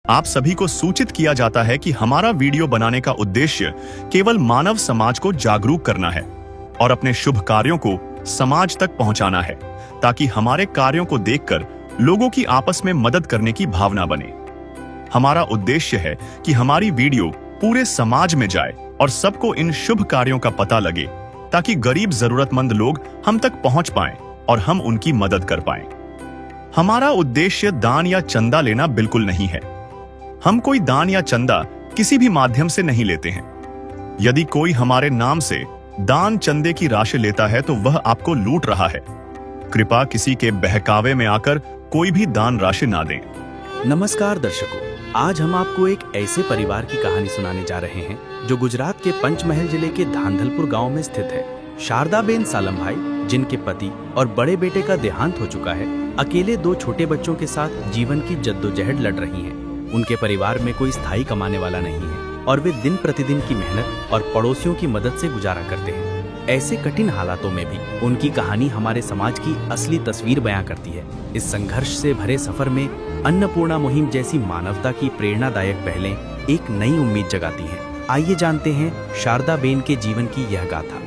आप सभी को सूचित किया जाता है कि हमारा वीडियो बनाने का उद्देश्य केवल मानव समाज को जागरूक करना है और अपने शुभ कार्यों को समाज तक पहुंचाना है, ताकि हमारे कार्यों को देखकर लोगों की आपस में मदद करने की भावना बने। हमारा उद्देश्य है कि हमारी वीडियो पूरे समाज में जाए और सबको इन शुभ कार्यों का पता लगे, ताकि गरीब जरूरतमंद लोग हम तक पहुंच पाएं और हम उनकी मदद कर पाएं। हमारा उद्देश्य दान या चंदा लेना बिल्कुल नहीं है। हम कोई दान या चंदा किसी भी माध्यम से नहीं लेते हैं। यदि कोई हमारे नाम से दान चंदे की राशि लेता है तो वह आपको लूट रहा है। कृपया किसी के बहकावे में आकर कोई भी दान राशि ना दें। नमस्कार दर्शकों, आज हम आपको एक ऐसे परिवार की कहानी सुनाने जा रहे हैं जो गुजरात के पंचमहल जिले के धांधलपुर गांव में स्थित है। शारदाबेन सालमभाई, जिनके पति और बड़े बेटे का देहांत हो चुका है, अकेले 2 छोटे बच्चों के साथ जीवन की जद्दोजहद लड़ रही हैं। उनके परिवार में कोई स्थायी कमाने वाला नहीं है और वे दिन प्रतिदिन की मेहनत और पड़ोसियों की मदद से गुजारा करते हैं। ऐसे कठिन हालातों में भी उनकी कहानी हमारे समाज की असली तस्वीर बयां करती है। इस संघर्ष से भरे सफर में अन्नपूर्णा मुहिम जैसी मानवता की प्रेरणादायक पहलें एक नई उम्मीद जगाती हैं। आइए जानते हैं शारदाबेन के जीवन की यह गाथा।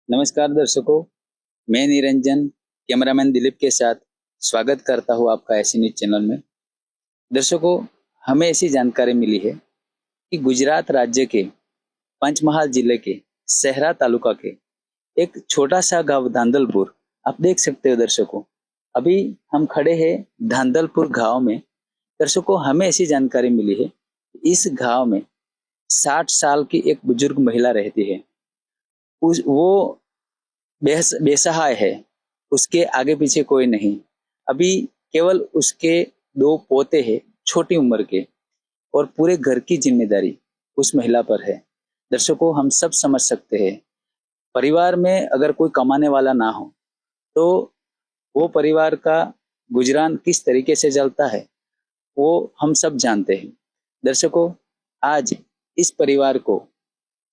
नमस्कार दर्शकों, मैं निरंजन कैमरामैन दिलीप के साथ स्वागत करता हूं आपका ऐसी न्यूज चैनल में। दर्शकों, हमें ऐसी जानकारी मिली है कि गुजरात राज्य के पंचमहाल जिले के सहरा तालुका के एक छोटा सा गांव धांधलपुर, आप देख सकते हो दर्शकों, अभी हम खड़े हैं धांधलपुर गांव में। दर्शकों, हमें ऐसी जानकारी मिली है इस गांव में 60 साल की एक बुजुर्ग महिला रहती है। वो बेसहाय है, उसके आगे पीछे कोई नहीं। अभी केवल उसके 2 पोते हैं छोटी उम्र के, और पूरे घर की जिम्मेदारी उस महिला पर है। दर्शकों, हम सब समझ सकते हैं, परिवार में अगर कोई कमाने वाला ना हो तो वो परिवार का गुजरान किस तरीके से चलता है वो हम सब जानते हैं। दर्शकों, आज इस परिवार को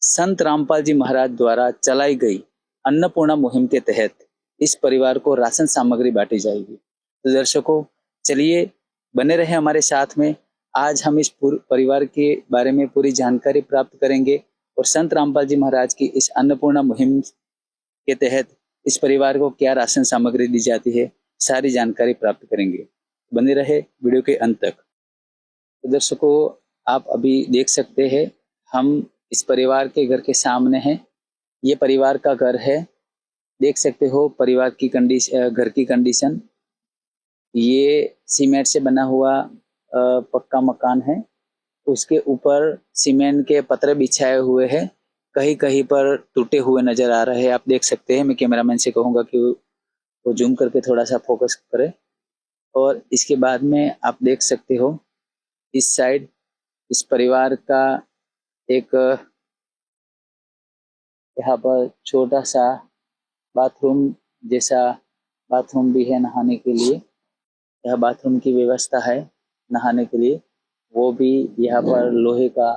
संत रामपाल जी महाराज द्वारा चलाई गई अन्नपूर्णा मुहिम के तहत इस परिवार को राशन सामग्री बांटी जाएगी। तो दर्शकों, चलिए बने रहे हमारे साथ में। आज हम इस परिवार के बारे में पूरी जानकारी प्राप्त करेंगे और संत रामपाल जी महाराज की इस अन्नपूर्णा मुहिम के तहत इस परिवार को क्या राशन सामग्री दी जाती है, सारी जानकारी प्राप्त करेंगे। बने रहे वीडियो के अंत तक। तो दर्शकों, आप अभी देख सकते हैं, हम इस परिवार के घर के सामने हैं। ये परिवार का घर है, देख सकते हो परिवार की कंडीशन, घर की कंडीशन। ये सीमेंट से बना हुआ पक्का मकान है। उसके ऊपर सीमेंट के पतरे बिछाए हुए हैं, कहीं कहीं पर टूटे हुए नजर आ रहे हैं। आप देख सकते हैं, मैं कैमरामैन से कहूँगा कि वो जूम करके थोड़ा सा फोकस करे। और इसके बाद में आप देख सकते हो इस साइड इस परिवार का एक यहाँ पर छोटा सा बाथरूम जैसा बाथरूम भी है नहाने के लिए। यह बाथरूम की व्यवस्था है नहाने के लिए। वो भी यहाँ पर लोहे का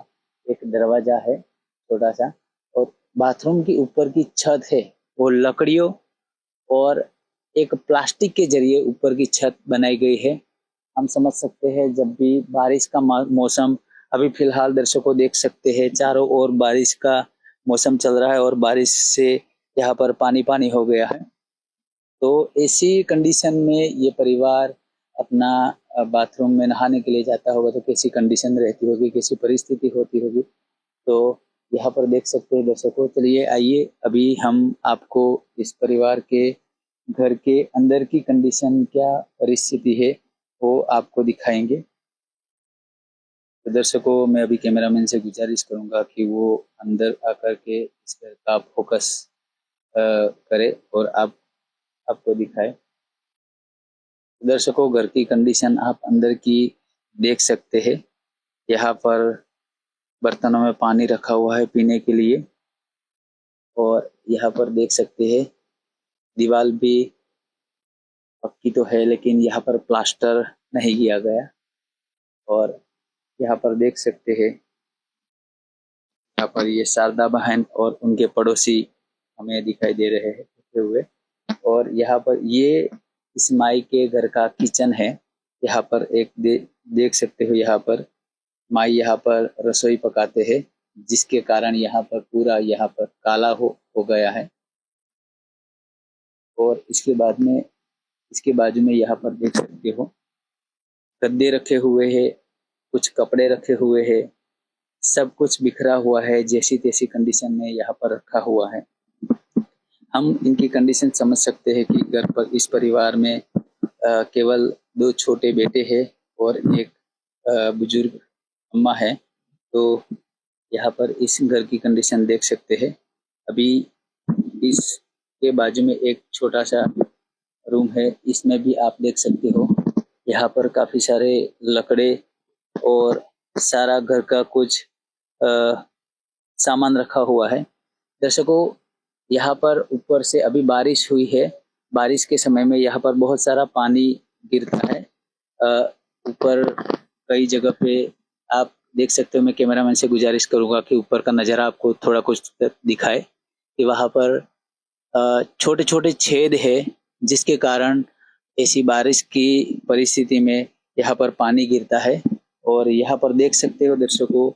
एक दरवाजा है छोटा सा, और बाथरूम की ऊपर की छत है वो लकड़ियों और एक प्लास्टिक के जरिए ऊपर की छत बनाई गई है। हम समझ सकते हैं, जब भी बारिश का मौसम, अभी फिलहाल दर्शकों देख सकते हैं चारों ओर बारिश का मौसम चल रहा है और बारिश से यहाँ पर पानी पानी हो गया है। तो ऐसी कंडीशन में ये परिवार अपना बाथरूम में नहाने के लिए जाता होगा तो कैसी कंडीशन रहती होगी, कैसी परिस्थिति होती होगी। तो यहाँ पर देख सकते हैं दर्शकों। चलिए आइए, अभी हम आपको इस परिवार के घर के अंदर की कंडीशन, क्या परिस्थिति है, वो आपको दिखाएंगे। तो दर्शकों, मैं अभी कैमरामैन से गुजारिश करूंगा कि वो अंदर आकर के इस घर का फोकस करे और आपको दिखाए। दर्शकों, घर की कंडीशन आप अंदर की देख सकते हैं। यहाँ पर बर्तनों में पानी रखा हुआ है पीने के लिए, और यहाँ पर देख सकते हैं दीवार भी पक्की तो है, लेकिन यहाँ पर प्लास्टर नहीं किया गया। और यहाँ पर देख सकते हैं, यहाँ पर ये शारदा बहन और उनके पड़ोसी हमें दिखाई दे रहे हैं बैठे हुए। और यहाँ पर ये इस माई के घर का किचन है। यहाँ पर एक देख सकते हो, यहाँ पर माई यहाँ पर रसोई पकाते हैं, जिसके कारण यहाँ पर पूरा यहाँ पर काला हो गया है। और इसके बाजू में यहाँ पर देख सकते हो गद्दे रखे हुए हैं, कुछ कपड़े रखे हुए हैं, सब कुछ बिखरा हुआ है, जैसी तैसी कंडीशन में यहाँ पर रखा हुआ है। हम इनकी कंडीशन समझ सकते हैं कि घर पर इस परिवार में केवल 2 छोटे बेटे हैं और एक बुजुर्ग अम्मा है। तो यहाँ पर इस घर की कंडीशन देख सकते हैं। अभी इसके बाजू में एक छोटा सा रूम है, इसमें भी आप देख सकते हो यहाँ पर काफी सारे लकड़े और सारा घर का कुछ सामान रखा हुआ है। दर्शकों, यहाँ पर ऊपर से अभी बारिश हुई है। बारिश के समय में यहाँ पर बहुत सारा पानी गिरता है। ऊपर कई जगह पे आप देख सकते हो। मैं कैमरामैन से गुजारिश करूंगा कि ऊपर का नज़ारा आपको थोड़ा कुछ दिखाए कि वहाँ पर छोटे छोटे छेद है, जिसके कारण ऐसी बारिश की परिस्थिति में यहाँ पर पानी गिरता है। और यहाँ पर देख सकते हो दर्शकों,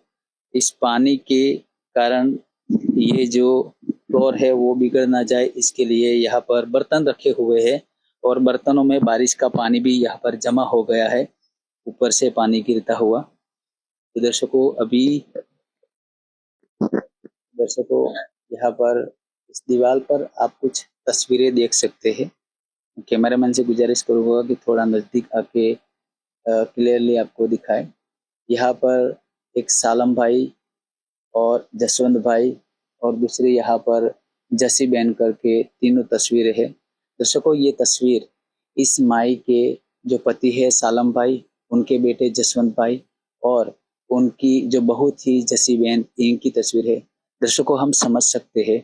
इस पानी के कारण ये जो फ्लोर है वो बिगड़ ना जाए, इसके लिए यहाँ पर बर्तन रखे हुए हैं और बर्तनों में बारिश का पानी भी यहाँ पर जमा हो गया है, ऊपर से पानी गिरता हुआ। तो दर्शकों यहाँ पर इस दीवार पर आप कुछ तस्वीरें देख सकते हैं। कैमरामैन से गुजारिश करूंगा कि थोड़ा नजदीक आके क्लियरली आपको दिखाए। यहाँ पर एक सालम भाई और जसवंत भाई और दूसरे यहाँ पर जसी बहन करके तीनों तस्वीरें हैं। दर्शकों, ये तस्वीर इस माई के जो पति है सालम भाई, उनके बेटे जसवंत भाई और उनकी जो बहू थी जसी बहन, इनकी तस्वीर है। दर्शकों, हम समझ सकते हैं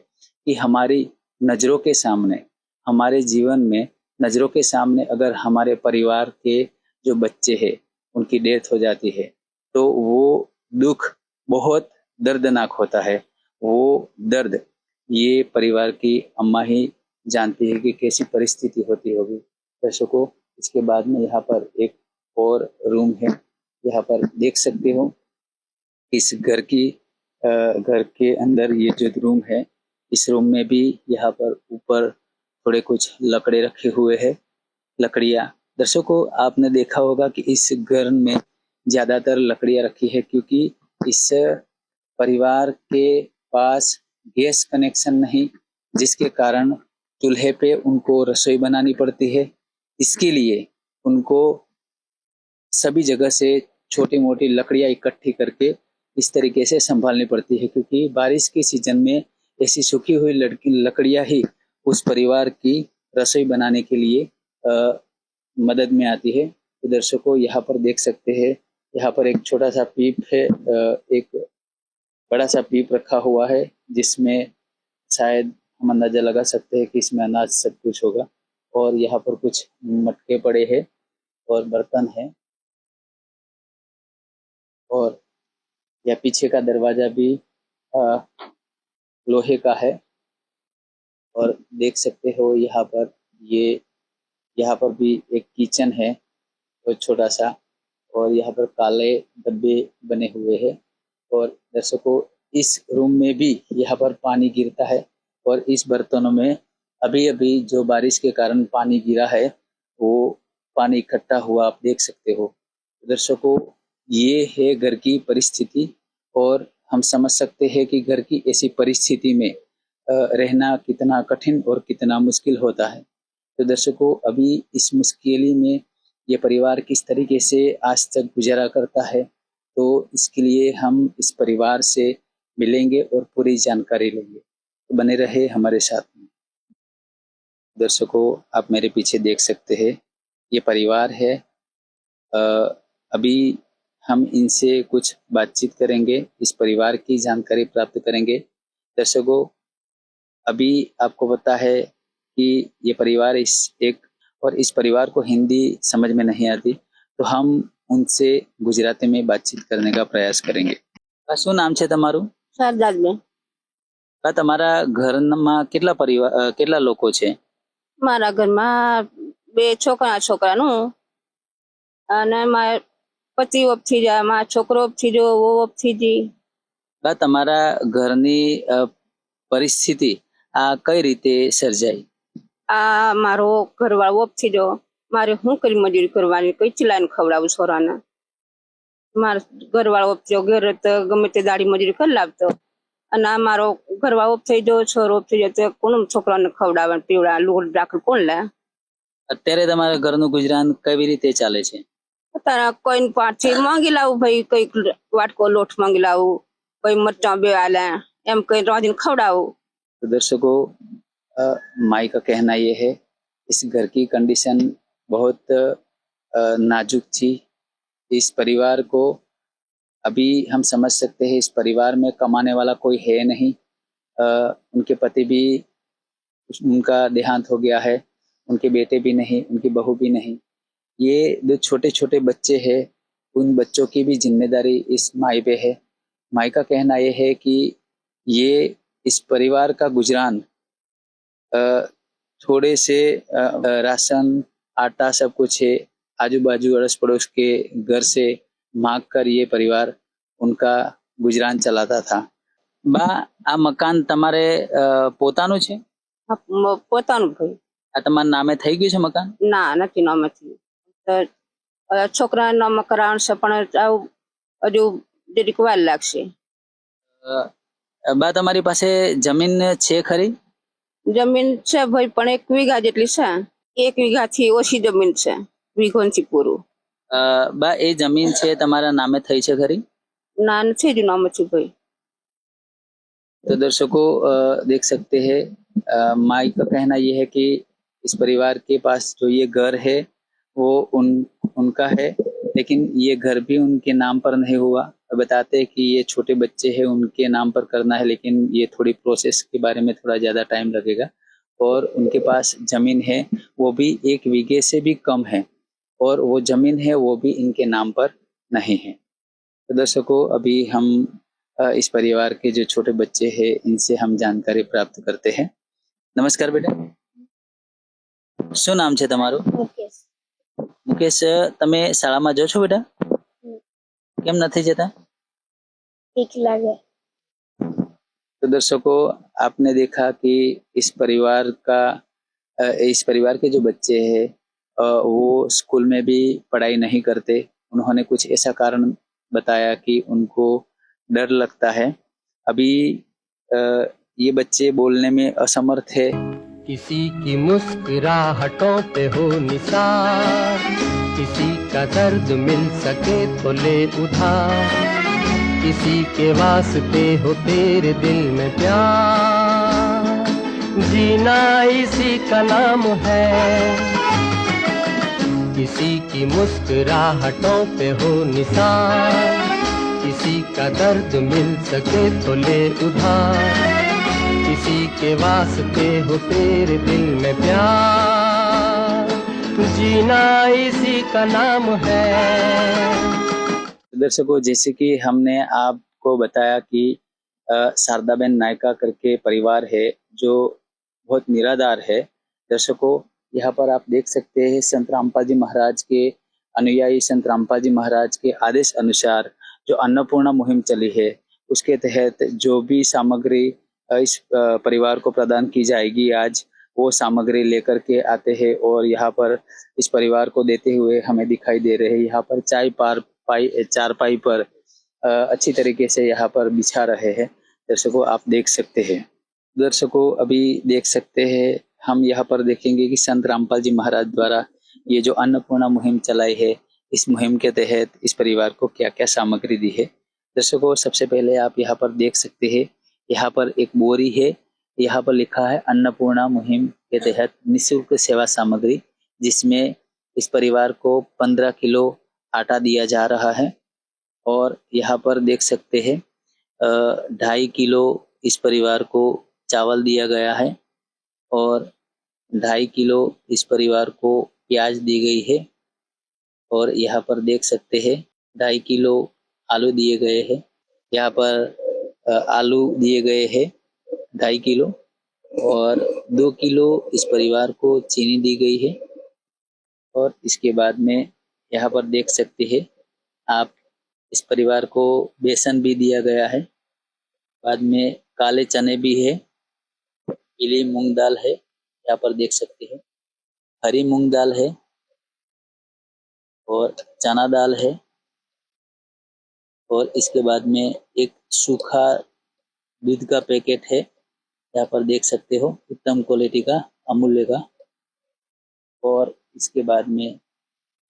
कि हमारी नज़रों के सामने, हमारे जीवन में नज़रों के सामने अगर हमारे परिवार के जो बच्चे हैं उनकी डेथ हो जाती है तो वो दुख बहुत दर्दनाक होता है। वो दर्द ये परिवार की अम्मा ही जानती है कि कैसी परिस्थिति होती होगी। दर्शकों, इसके बाद में यहाँ पर एक और रूम है। यहाँ पर देख सकते हो इस घर के अंदर ये जो रूम है, इस रूम में भी यहाँ पर ऊपर थोड़े कुछ लकड़े रखे हुए हैं, लकड़ियाँ। दर्शकों, आपने देखा होगा कि इस घर में ज्यादातर लकड़ियाँ रखी है, क्योंकि इस परिवार के पास गैस कनेक्शन नहीं, जिसके कारण चूल्हे पे उनको रसोई बनानी पड़ती है। इसके लिए उनको सभी जगह से छोटी मोटी लकड़ियाँ इकट्ठी करके इस तरीके से संभालनी पड़ती है, क्योंकि बारिश के सीजन में ऐसी सूखी हुई लकड़ियाँ ही उस परिवार की रसोई बनाने के लिए मदद में आती है। तो दर्शकों, यहाँ पर देख सकते हैं, यहाँ पर एक छोटा सा पीप है, एक बड़ा सा पीप रखा हुआ है, जिसमें शायद हम अंदाजा लगा सकते हैं कि इसमें अनाज सब कुछ होगा। और यहाँ पर कुछ मटके पड़े हैं और बर्तन है। और यह पीछे का दरवाजा भी लोहे का है। और देख सकते हो यहाँ पर भी एक किचन है और छोटा सा, और यहाँ पर काले डब्बे बने हुए हैं। और दर्शकों, इस रूम में भी यहाँ पर पानी गिरता है और इस बर्तनों में अभी अभी जो बारिश के कारण पानी गिरा है वो पानी इकट्ठा हुआ आप देख सकते हो। दर्शकों, ये है घर की परिस्थिति और हम समझ सकते हैं कि घर की ऐसी परिस्थिति में रहना कितना कठिन और कितना मुश्किल होता है। तो दर्शकों, अभी इस मुश्किल में ये परिवार किस तरीके से आज तक गुजारा करता है, तो इसके लिए हम इस परिवार से मिलेंगे और पूरी जानकारी लेंगे। तो बने रहे हमारे साथ में। दर्शकों, आप मेरे पीछे देख सकते हैं, ये परिवार है। अभी हम इनसे कुछ बातचीत करेंगे, इस परिवार की जानकारी प्राप्त करेंगे। दर्शकों, अभी आपको पता है कि ये परिवार इस परिवार को हिंदी समझ में नहीं आती, तो हम उनसे गुजराती में बातचीत करने का प्रयास करेंगे। શું નામ છે તમારું? શારદાબેન. તમારા ઘરમાં કેટલા લોકો છે? મારા ઘરમાં 2 છોકરાનું અને મારા પતિ ઓફથી જાય, મારા છોકરો ઓફથી જો, વહુ ઓફથી જી. તમારા ઘરની પરિસ્થિતિ આ કઈ રીતે સર્જાઈ? આ મારો ઘરવાળો ઓફથી જો, મારે શું કરી મજૂરી કરવાની, કઈ ચલાઈને ખવડાવું છોરાને. મારો ઘરવાળો ઓફથી જો, ઘરે તો ગમે તે દાડી મજૂરી કરી લાવતો, અને આ મારો ઘરવાળો ઓફ થઈ જો, છોરો ઓફ થઈ જાય તો કોણ છોકરાને ખવડાવે, પીવડા, લોટ રાખડ કોણ લે? અત્યારે તમારા ઘરનું ગુજરાન કેવી રીતે ચાલે છે? અત્યારે કોઈ પાછી માંગી લાવું, ભાઈ કઈક વાટકો લોટ માંગી લાવું, કોઈ મરચાં બે આલે, એમ કઈ રાંધીને ખવડાવું. तो दर्शकों, माई का कहना ये है, इस घर की कंडीशन बहुत नाजुक थी। इस परिवार को अभी हम समझ सकते हैं, इस परिवार में कमाने वाला कोई है नहीं। उनके पति भी, उनका देहांत हो गया है, उनके बेटे भी नहीं, उनकी बहू भी नहीं। ये जो छोटे छोटे बच्चे हैं, उन बच्चों की भी जिम्मेदारी इस माई पे है। माई का कहना ये है कि ये इस परिवार का गुजरान थोड़े से राशन, आटा सब कुछ है, आजू बाजू अड़ोस पड़ोस के घर से मांग कर ये परिवार उनका गुजरान चलाता था। बा, आ मकान तमारे पोताનું છે? પોતાનું ભાઈ. આ તમારા નામે થઈ ગયું છે મકાન? ના, નથી નામેથી. તો છોકરાના નામે કરાવવાનું છે, પણ હજુ જરીક વાર લાગશે. બા, તમારી પાસે જમીન છે ખરી? જમીન છે ભાઈ, પણ 1 વીઘા જેટલી છે. 1 વીઘાથી ઓછી જમીન છે, વીઘોથી પૂરું. બા, એ જમીન છે તમારા નામે થઈ છે ખરી? ના, નથી જ નામેથી ભાઈ. तो दर्शकों, देख सकते हैं, माई का कहना यह है कि इस परिवार के पास जो ये घर है वो उनका है, लेकिन ये घर भी उनके नाम पर नहीं हुआ। बताते हैं कि ये छोटे बच्चे हैं, उनके नाम पर करना है, लेकिन ये थोड़ी प्रोसेस के बारे में थोड़ा ज्यादा टाइम लगेगा। और उनके पास जमीन है, वो भी 1 बीघे से भी कम है, और वो जमीन है वो भी इनके नाम पर नहीं है। तो दर्शकों, अभी हम इस परिवार के जो छोटे बच्चे हैं, इनसे हम जानकारी प्राप्त करते हैं। नमस्कार बेटा, શું નામ છે તમારું? મુકેશ. मुकेश, તમે શાળામાં જો છો બેટા? કેમ નથી જતા? ठीक लगे. तो दर्शकों, आपने देखा कि इस परिवार के जो बच्चे हैं, वो स्कूल में भी पढ़ाई नहीं करते। उन्होंने कुछ ऐसा कारण बताया कि उनको डर लगता है। अभी ये बच्चे बोलने में असमर्थ है। किसी की मुस्कुराहटों पे हो निसार, किसी का दर्द मिल सके तो ले उधार, किसी के वास्ते हो तेरे दिल में प्यार, जीना इसी का नाम है। किसी की मुस्कुराहटों पे हो निसार, किसी का दर्द मिल सके तो ले उधार, किसी के वास्ते हो तेरे दिल में प्यार, जीना इसी का नाम है। दर्शकों, जैसे कि हमने आपको बताया कि शारदाबेन नायका करके परिवार है जो बहुत निराधार है। दर्शकों, यहाँ पर आप देख सकते हैं, संत रामपाल जी महाराज के अनुयायी संत रामपाल जी महाराज के आदेश अनुसार जो अन्नपूर्णा मुहिम चली है, उसके तहत जो भी सामग्री इस परिवार को प्रदान की जाएगी आज, वो सामग्री लेकर के आते हैं और यहाँ पर इस परिवार को देते हुए हमें दिखाई दे रहे हैं। यहाँ पर चारपाई पर अच्छी तरीके से यहाँ पर बिछा रहे हैं। दर्शकों, आप देख सकते हैं। दर्शकों, अभी देख सकते हैं, हम यहाँ पर देखेंगे कि संत रामपाल जी महाराज द्वारा ये जो अन्नपूर्णा मुहिम चलाई है, इस मुहिम के तहत इस परिवार को क्या क्या सामग्री दी है। दर्शकों, सबसे पहले आप यहाँ पर देख सकते हैं, यहाँ पर एक बोरी है, यहाँ पर लिखा है अन्नपूर्णा मुहिम के तहत निःशुल्क सेवा सामग्री, जिसमें इस परिवार को 15 किलो आटा दिया जा रहा है। और यहाँ पर देख सकते हैं 2.5 किलो इस परिवार को चावल दिया गया है और 2.5 किलो इस परिवार को प्याज दी गई है। और यहाँ पर देख सकते हैं 2.5 किलो आलू दिए गए हैं। यहाँ पर आलू दिए गए हैं 2.5 किलो और 2 किलो इस परिवार को चीनी दी गई है। और इसके बाद में यहाँ पर देख सकते हैं आप इस परिवार को बेसन भी दिया गया है। बाद में काले चने भी है, पीली मूंग दाल है, यहाँ पर देख सकते हैं हरी मूंग दाल है और चना दाल है। और इसके बाद में एक सूखा दूध का पैकेट है, यहाँ पर देख सकते हो उत्तम क्वालिटी का अमूल्य का। और इसके बाद में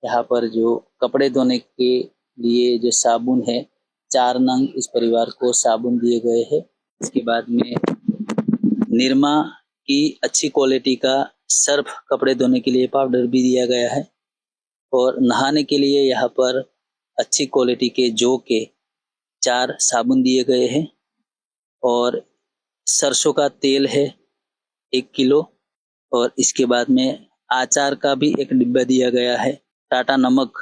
यहाँ पर जो कपड़े धोने के लिए जो साबुन है 4 नंग इस परिवार को साबुन दिए गए हैं। इसके बाद में निरमा की अच्छी क्वालिटी का सर्फ कपड़े धोने के लिए पाउडर भी दिया गया है। और नहाने के लिए यहाँ पर अच्छी क्वालिटी के जो के 4 साबुन दिए गए हैं। और सरसों का तेल है 1 किलो। और इसके बाद में अचार का भी एक डिब्बा दिया गया है। टाटा नमक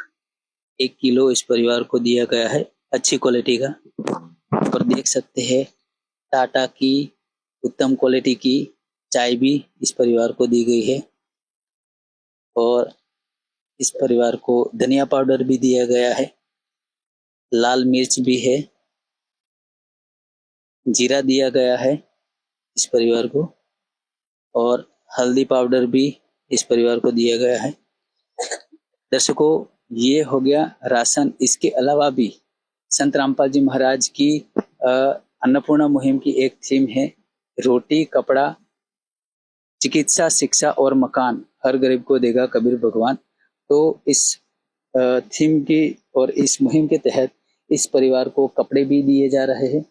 1 किलो इस परिवार को दिया गया है अच्छी क्वालिटी का। और देख सकते हैं टाटा की उत्तम क्वालिटी की चाय भी इस परिवार को दी गई है। और इस परिवार को धनिया पाउडर भी दिया गया है, लाल मिर्च भी है, जीरा दिया गया है इस परिवार को और हल्दी पाउडर भी इस परिवार को दिया गया है। दर्शकों, ये हो गया राशन। इसके अलावा भी संत रामपाल जी महाराज की अन्नपूर्णा मुहिम की एक थीम है रोटी, कपड़ा, चिकित्सा, शिक्षा और मकान, हर गरीब को देगा कबीर भगवान। तो इस थीम की और इस मुहिम के तहत इस परिवार को कपड़े भी दिए जा रहे हैं।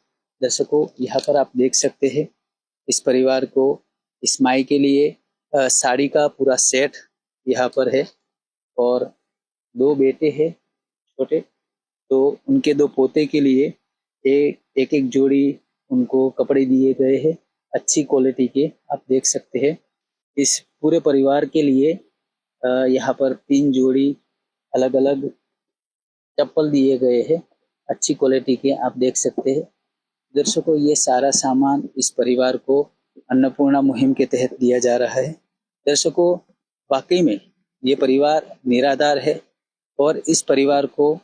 दर्शकों, यहाँ पर आप देख सकते हैं इस परिवार को इस माई के लिए साड़ी का पूरा सेट यहाँ पर है। और 2 बेटे हैं छोटे, तो उनके 2 पोते के लिए एक जोड़ी उनको कपड़े दिए गए हैं अच्छी क्वालिटी के। आप देख सकते हैं इस पूरे परिवार के लिए यहाँ पर 3 जोड़ी अलग अलग चप्पल दिए गए हैं अच्छी क्वालिटी के। आप देख सकते हैं दर्शकों, ये सारा सामान इस परिवार को अन्नपूर्णा मुहिम के तहत दिया जा रहा है। दर्शकों, वाकई में ये परिवार निराधार है और इस परिवार को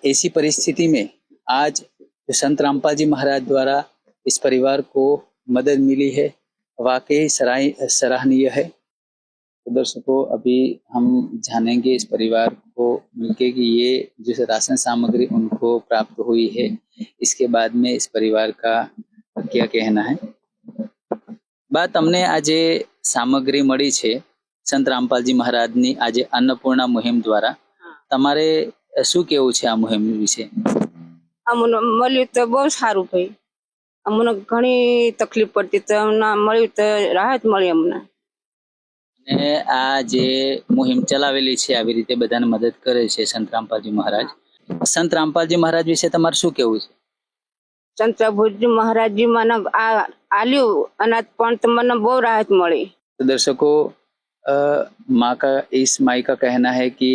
ऐसी परिस्थिति में आज जो संत रामपाल जी महाराज द्वारा इस परिवार को मदद मिली है, वाकई सराहनीय है। तो दर्शकों, अभी हम जानेंगे इस परिवार को मिलके कि ये जो राशन सामग्री उनको प्राप्त हुई है, इसके बाद में इस परिवार का क्या कहना है। बात हमने आज सामग्री मળી છે સંત રામપાલજી મહારાજની આજે અન્નપૂર્ણા મુહિમ દ્વારા, તમારે શું કેવું છે આ મુહિમ વિશે? અમને મળ્યું તો બહુ સારું ભાઈ, અમને ઘણી તકલીફ પડતી તો અમને મળ્યું તો રાહત મળી અમને। અને આ જે મુહિમ ચલાવેલી છે આવી રીતે બધાને મદદ કરે છે સંત રામપાલજી મહારાજ, સંત રામપાલજી મહારાજ વિશે તમારે શું કેવું છે? સંત પ્રભુજી મહારાજજી મને આલ્યું અનાજ પણ તો મને બહુ રાહત મળી। तो दर्शकों, इस माई का कहना है कि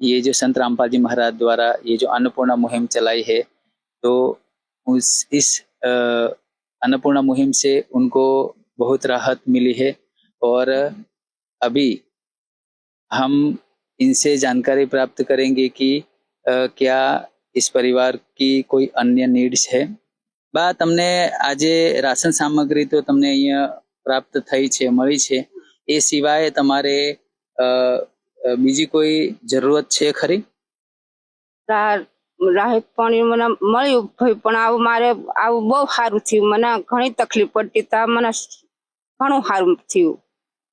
ये जो संत रामपाल जी महाराज द्वारा ये जो अन्नपूर्णा मुहिम चलाई है, तो इस अन्नपूर्णा मुहिम से उनको बहुत राहत मिली है। और अभी हम इनसे जानकारी प्राप्त करेंगे कि क्या इस परिवार की कोई अन्य नीड्स है। बात हमने आज राशन सामग्री तो तमने અહીંયા પ્રાપ્ત થઈ છે, મળી છે, એ સિવાય તમારે બીજી કોઈ જરૂરત છે ખરી? રાહત પાણી મને મળ્યું ભાઈ, પણ આવું મારે આવું બહુ સારું થયું। મને ઘણી તકલીફ પડતી તો મને ઘણું સારું થયું,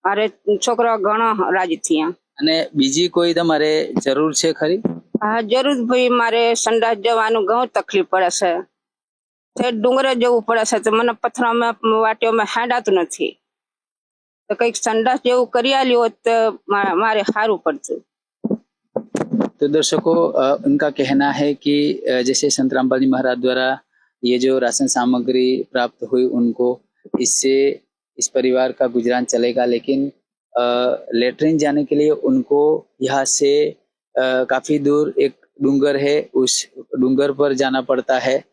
મારે છોકરા ઘણા રાજી થયા। અને બીજી કોઈ તમારે જરૂર છે ખરી? હા જરૂર ભાઈ, મારે સંડાસ જવાનું ઘણું તકલીફ પડે છે, ડુંગરે જવું પડે છે તો મને પથરામાં વાટીઓમાં હાંડાતું નથી। તો કંઈક સંડાસ જેવું કરી આલ્યું હોત તો મારે સારું પડતું. तो दर्शकों उनका कहना है कि जैसे संत रामपाल जी महाराज द्वारा ये जो राशन सामग्री प्राप्त हुई उनको, इससे इस परिवार का गुजरान चलेगा, लेकिन लेटरिन जाने के लिए उनको यहाँ से काफी दूर एक डूंगर है, उस डूंगर पर जाना पड़ता है।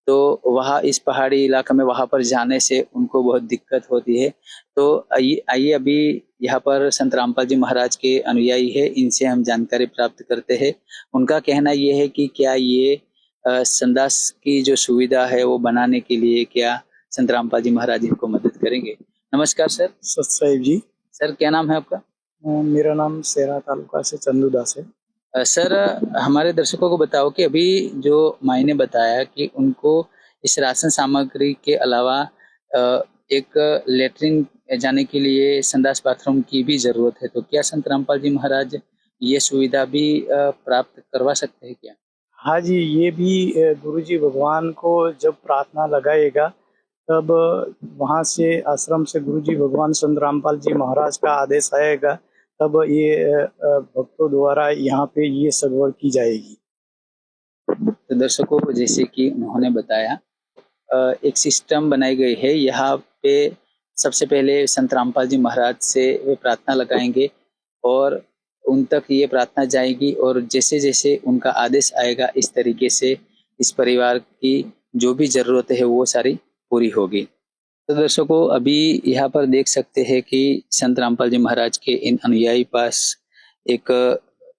तो वहाँ इस पहाड़ी इलाके में वहाँ पर जाने से उनको बहुत दिक्कत होती है। तो आइए अभी यहाँ पर संत रामपाल जी महाराज के अनुयायी है, इनसे हम जानकारी प्राप्त करते हैं। उनका कहना ये है कि क्या ये संदास की जो सुविधा है वो बनाने के लिए क्या संत रामपाल जी महाराज इनको मदद करेंगे। नमस्कार सर। सत साहिब जी। सर क्या नाम है आपका? मेरा नाम सेरा तालुका से चंदू दास है। सर हमारे दर्शकों को बताओ कि अभी जो माई ने बताया कि उनको इस राशन सामग्री के अलावा एक लेटरिन जाने के लिए संडास बाथरूम की भी जरूरत है, तो क्या संत रामपाल जी महाराज ये सुविधा भी प्राप्त करवा सकते हैं क्या? हाँ जी, ये भी गुरुजी भगवान को जब प्रार्थना लगाएगा तब वहाँ से आश्रम से गुरुजी भगवान संत रामपाल जी महाराज का आदेश आएगा, तब ये भक्तों द्वारा यहाँ पे ये सगवड़ की जाएगी। तो दर्शकों जैसे कि उन्होंने बताया एक सिस्टम बनाई गई है, यहाँ पे सबसे पहले संत रामपाल जी महाराज से वे प्रार्थना लगाएंगे और उन तक ये प्रार्थना जाएगी और जैसे जैसे उनका आदेश आएगा इस तरीके से इस परिवार की जो भी जरूरत है वो सारी पूरी होगी। तो दर्शकों अभी यहाँ पर देख सकते हैं कि संत रामपाल जी महाराज के इन अनुयायी पास एक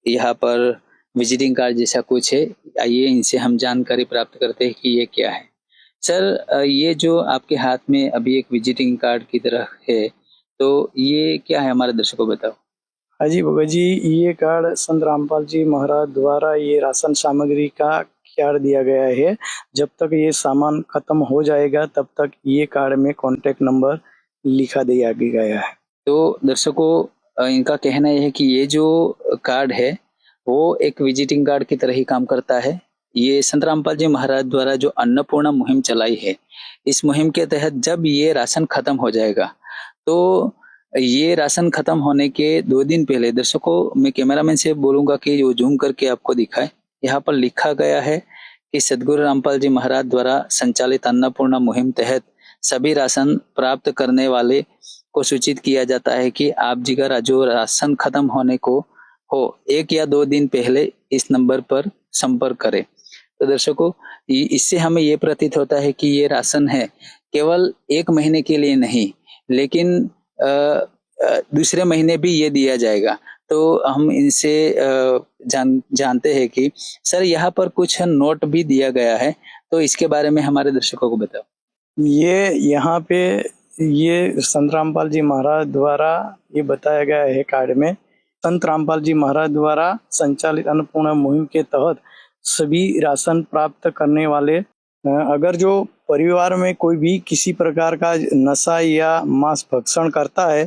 यहाँ पर विजिटिंग कार्ड जैसा कुछ है। आइए इनसे हम जानकारी प्राप्त करते हैं कि ये क्या है। सर ये जो आपके हाथ में अभी एक विजिटिंग कार्ड की तरह है, तो ये क्या है हमारे दर्शकों को बताओ। हाँ जी भगत जी, ये कार्ड संत रामपाल जी महाराज द्वारा ये राशन सामग्री का कार्ड दिया गया है। जब तक ये सामान खत्म हो जाएगा तब तक ये कार्ड में कॉन्टेक्ट नंबर लिखा दिया गया है। तो दर्शकों इनका कहना यह है कि ये जो कार्ड है वो एक विजिटिंग कार्ड की तरह ही काम करता है। ये संत रामपाल जी महाराज द्वारा जो अन्नपूर्णा मुहिम चलाई है, इस मुहिम के तहत जब ये राशन खत्म हो जाएगा तो ये राशन खत्म होने के 2 दिन पहले, दर्शकों मैं कैमरामैन से बोलूंगा कि वो जूम करके आपको दिखाए, यहाँ पर लिखा गया है कि सदगुरु रामपाल जी महाराज द्वारा संचालित अन्नपूर्णा मुहिम तहत सभी राशन प्राप्त करने वाले को सूचित किया जाता है कि आप जी का जो राशन खत्म होने को हो 1 या 2 दिन पहले इस नंबर पर संपर्क करें। तो दर्शकों इससे हमें ये प्रतीत होता है कि ये राशन है केवल 1 महीने के लिए नहीं, लेकिन दूसरे महीने भी ये दिया जाएगा। तो हम इनसे जानते हैं कि सर यहाँ पर कुछ नोट भी दिया गया है, तो इसके बारे में हमारे दर्शकों को बताओ। ये यहाँ पे ये संत रामपाल जी महाराज द्वारा ये बताया गया है कार्ड में, संत रामपाल जी महाराज द्वारा संचालित अन्नपूर्णा मुहिम के तहत सभी राशन प्राप्त करने वाले अगर जो परिवार में कोई भी किसी प्रकार का नशा या मांस भक्षण करता है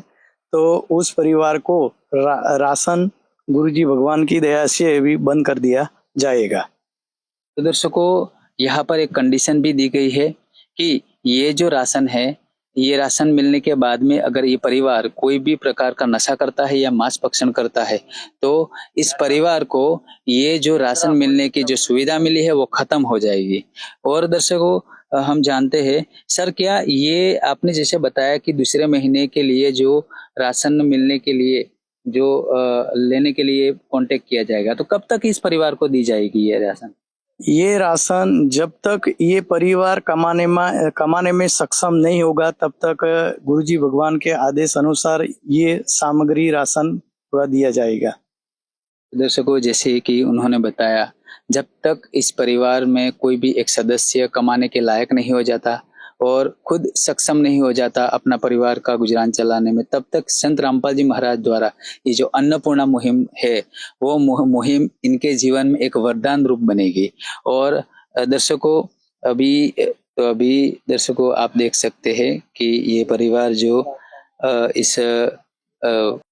तो उस परिवार को राशन गुरुजी भगवान की दया से भी बंद कर दिया जाएगा। तो दर्शकों यहाँ पर एक कंडीशन भी दी गई है कि ये जो राशन है, ये राशन मिलने के बाद में अगर ये परिवार कोई भी प्रकार का नशा करता है या मांस भक्षण करता है तो इस परिवार को ये जो राशन मिलने की जो सुविधा मिली है वो खत्म हो जाएगी। और दर्शकों हम जानते हैं सर, क्या ये आपने जैसे बताया कि दूसरे महीने के लिए जो राशन मिलने के लिए जो लेने के लिए कांटेक्ट किया जाएगा, तो कब तक इस परिवार को दी जाएगी ये राशन? ये राशन जब तक ये परिवार कमाने में सक्षम नहीं होगा तब तक गुरुजी भगवान के आदेश अनुसार ये सामग्री राशन पूरा दिया जाएगा। दर्शकों जैसे कि उन्होंने बताया, जब तक इस परिवार में कोई भी एक सदस्य कमाने के लायक नहीं हो जाता और खुद सक्षम नहीं हो जाता अपना परिवार का गुजरान चलाने में, तब तक संत रामपाल जी महाराज द्वारा ये जो अन्नपूर्णा मुहिम है वो मुहिम इनके जीवन में एक वरदान रूप बनेगी। और दर्शकों अभी दर्शकों आप देख सकते हैं कि ये परिवार जो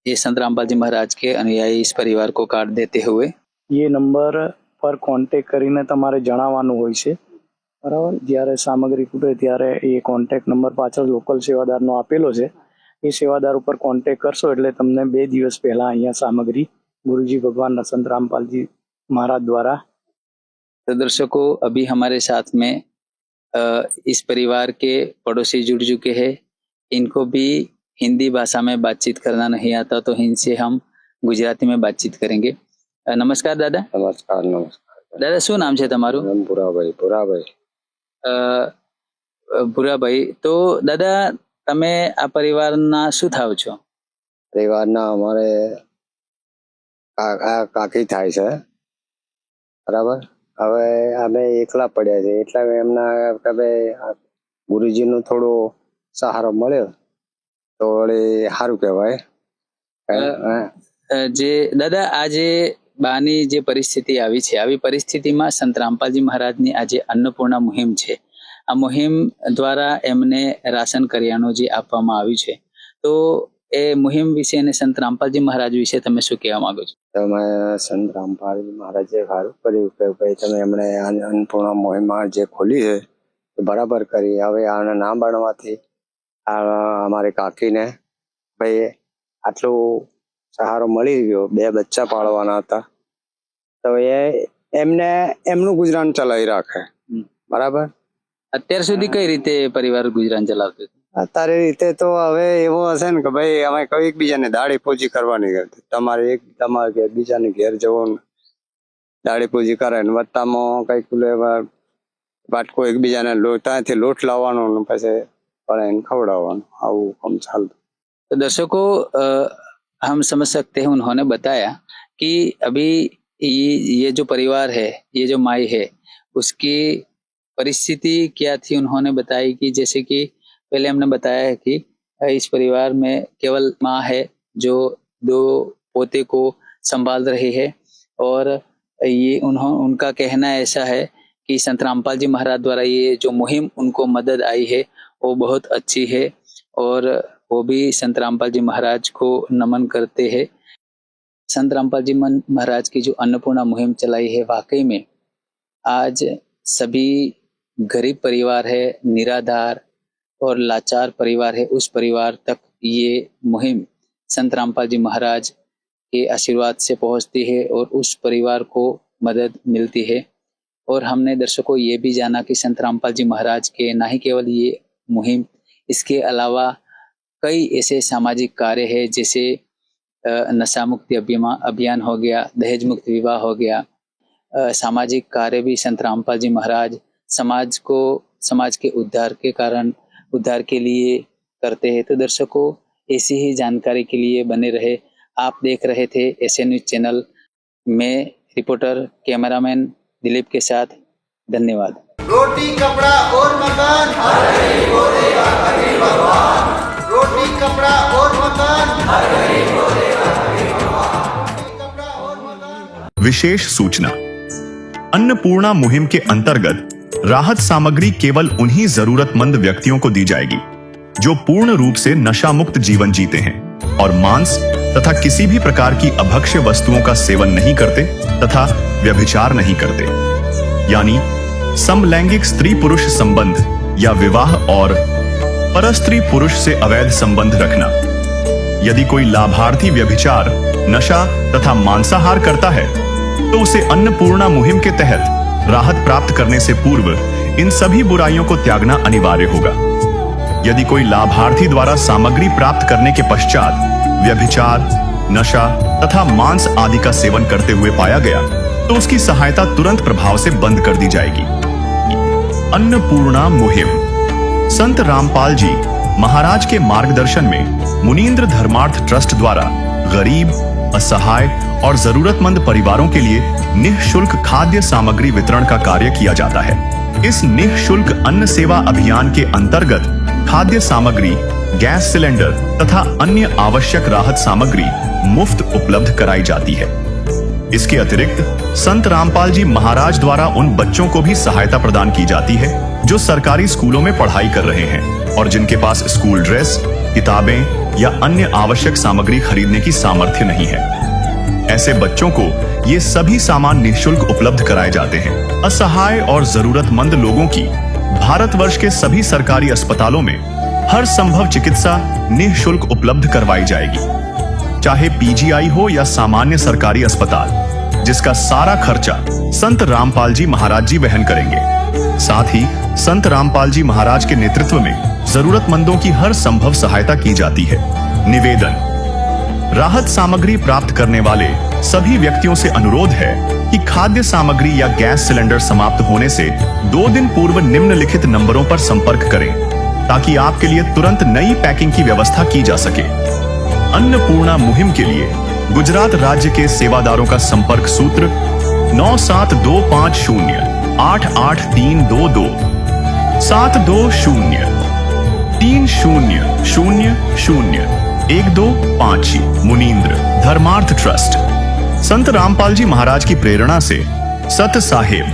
ये संत रामपाल जी महाराज के अनुयायी इस परिवार को कार्ड देते हुए ये नंबर पर કોન્ટેક્ટ કરીને તમારે જણાવવાનું હોય છે, બરાબર। જ્યારે સામગ્રી ખૂટે ત્યારે એ કોન્ટેક્ટ નંબર પાછળ લોકલ સેવાદારનો આપેલો છે, એ સેવાદાર ઉપર કોન્ટેક્ટ કરશો એટલે તમને 2 દિવસ પહેલા અહીંયા સામગ્રી गुरुजी भगवान संत रामपाल जी महाराज द्वारा। तो दर्शकों, अभी हमारे साथ में इस परिवार के पड़ोसी जुड़ चुके हैं। इनको भी हिंदी भाषा में बातचीत करना नहीं आता, तो इनसे हम गुजराती में बातचीत करेंगे। नमस्कार दादा। नमस्कार। नमस्कार दादा, શું નામ છે તમારું? ભુરાભાઈ। ભુરાભાઈ, તો દાદા તમે આ પરિવારના શું થાવ છો? પરિવારના અમારે કાકી થાય છે, બરાબર। હવે અમે એકલા પડ્યા છે, એટલે એમના હવે ગુરુજીનો થોડો સહારો મળ્યો તો વળી સારું કહેવાય। જે દાદા, આ જે બાની જે પરિસ્થિતિ આવી છે, આવી પરિસ્થિતિમાં સંત રામપાલજી મહારાજની આ જે અન્નપૂર્ણા મુહિમ છે, આ મુહિમ દ્વારા એમને રાશન કરિયાણું જે આપવામાં આવ્યું છે, તો એ મુહિમ વિશે અને સંત રામપાલજી મહારાજ વિશે તમે શું કહેવા માંગો છો? તમે સંત રામપાલજી મહારાજે સારું કર્યું કે ભાઈ તમે એમણે અન્નપૂર્ણા મુહિમ જે ખોલી છે એ બરાબર કરી। હવે આને ના બનવાથી અમારી કાકીને ભાઈ આટલું સહારો મળી ગયો। 2 બચ્ચા પાળવાના હતા, તો એ એમને એમનું ગુજરાન ચલાવી રાખે, બરાબર। અત્યાર સુધી કઈ રીતે પરિવાર ગુજરાન ચલાવતું? અત્યારે રીતે તો હવે એવો હશે ને કે ભાઈ અમે કોઈ એકબીજાને દાળી પૂજી કરવાની, તમારે બીજાને ઘેર જવું, દાળી પૂજી કરે ને વત્તામાં કઈક વાટકો એકબીજાને ત્યાંથી લોટ લાવવાનો ને પછી એને ખવડાવવાનું, આવું કામ ચાલતું। तो दर्शकों, हम समझ सकते हैं, उन्होंने बताया कि अभी ये जो परिवार है, ये जो माई है, उसकी परिस्थिति क्या थी। उन्होंने बताई कि जैसे कि पहले हमने बताया है कि इस परिवार में केवल माँ है जो 2 पोते को संभाल रही है, और ये उनका कहना ऐसा है कि संत रामपाल जी महाराज द्वारा ये जो मुहिम उनको मदद आई है वो बहुत अच्छी है, और वो भी संत रामपाल जी महाराज को नमन करते हैं। संत रामपाल जी महाराज की जो अन्नपूर्णा मुहिम चलाई है, वाकई में आज सभी गरीब परिवार है, निराधार और लाचार परिवार है, उस परिवार तक ये मुहिम संत रामपाल जी महाराज के आशीर्वाद से पहुंचती है और उस परिवार को मदद मिलती है। और हमने दर्शकों ये भी जाना कि संत रामपाल जी महाराज के ना ही केवल ये मुहिम, इसके अलावा कई ऐसे सामाजिक कार्य है, जैसे नशा मुक्ति अभियान हो गया, दहेज मुक्त विवाह हो गया। सामाजिक कार्य भी संत रामपाल जी महाराज समाज के उद्धार के लिए करते हैं। तो दर्शकों, ऐसी ही जानकारी के लिए बने रहे। आप देख रहे थे एसए न्यूज चैनल में रिपोर्टर कैमरामैन दिलीप के साथ। धन्यवाद। रोटी कपड़ा और मकान, रोटी कपड़ा और मकान। विशेष सूचना, अन्नपूर्णा मुहिम के अंतर्गत राहत सामग्री केवल उन्हीं जरूरतमंद व्यक्तियों को दी जाएगी जो पूर्ण रूप से नशा मुक्त जीवन जीते हैं और मांस तथा किसी भी प्रकार की अभक्ष्य वस्तुओं का सेवन नहीं करते तथा व्यभिचार नहीं करते, यानी समलैंगिक स्त्री पुरुष संबंध या विवाह और परस्त्री पुरुष से अवैध संबंध रखना। यदि कोई लाभार्थी व्यभिचार, नशा तथा मांसाहार करता है तो उसे अन्नपूर्णा मुहिम के तहत राहत प्राप्त करने से पूर्व इन सभी बुराइयों को त्यागना अनिवार्य होगा। यदि कोई लाभार्थी द्वारा सामग्री प्राप्त करने के पश्चात व्यभिचार, नशा तथा मांस आदि का सेवन करते हुए पाया गया तो उसकी सहायता तुरंत प्रभाव से बंद कर दी जाएगी। अन्नपूर्णा मुहिम संत रामपाल जी महाराज के मार्गदर्शन में मुनीन्द्र धर्मार्थ ट्रस्ट द्वारा गरीब, असहाय और जरूरतमंद परिवारों के लिए निःशुल्क खाद्य सामग्री वितरण का कार्य किया जाता है। इस निःशुल्क अन्न सेवा अभियान के अंतर्गत खाद्य सामग्री, गैस सिलेंडर तथा अन्य आवश्यक राहत सामग्री मुफ्त उपलब्ध कराई जाती है। इसके अतिरिक्त संत रामपाल जी महाराज द्वारा उन बच्चों को भी सहायता प्रदान की जाती है जो सरकारी स्कूलों में पढ़ाई कर रहे हैं और जिनके पास स्कूल ड्रेस, किताबें या अन्य आवश्यक सामग्री खरीदने की सामर्थ्य नहीं है। ऐसे बच्चों को ये सभी सामान निःशुल्क उपलब्ध कराए जाते हैं। असहाय और जरूरतमंद लोगों की भारतवर्ष के सभी सरकारी अस्पतालों में हर संभव चिकित्सा निःशुल्क उपलब्ध करवाई जाएगी, चाहे पीजीआई हो या सामान्य सरकारी अस्पताल, जिसका सारा खर्चा संत रामपाल जी महाराज जी वहन करेंगे। साथ ही संत रामपाल जी महाराज के नेतृत्व में जरूरतमंदों की हर संभव सहायता की जाती है। निवेदन: राहत सामग्री प्राप्त करने वाले सभी व्यक्तियों से अनुरोध है कि खाद्य सामग्री या गैस सिलेंडर समाप्त होने से 2 दिन पूर्व निम्नलिखित नंबरों पर संपर्क करें, ताकि आपके लिए तुरंत नई पैकिंग की व्यवस्था की जा सके। अन्नपूर्णा मुहिम के लिए गुजरात राज्य के सेवादारों का संपर्क सूत्र 9725088322 72030001256 मुनींद्र धर्मार्थ ट्रस्ट। संत रामपाल जी महाराज की प्रेरणा से सत साहेब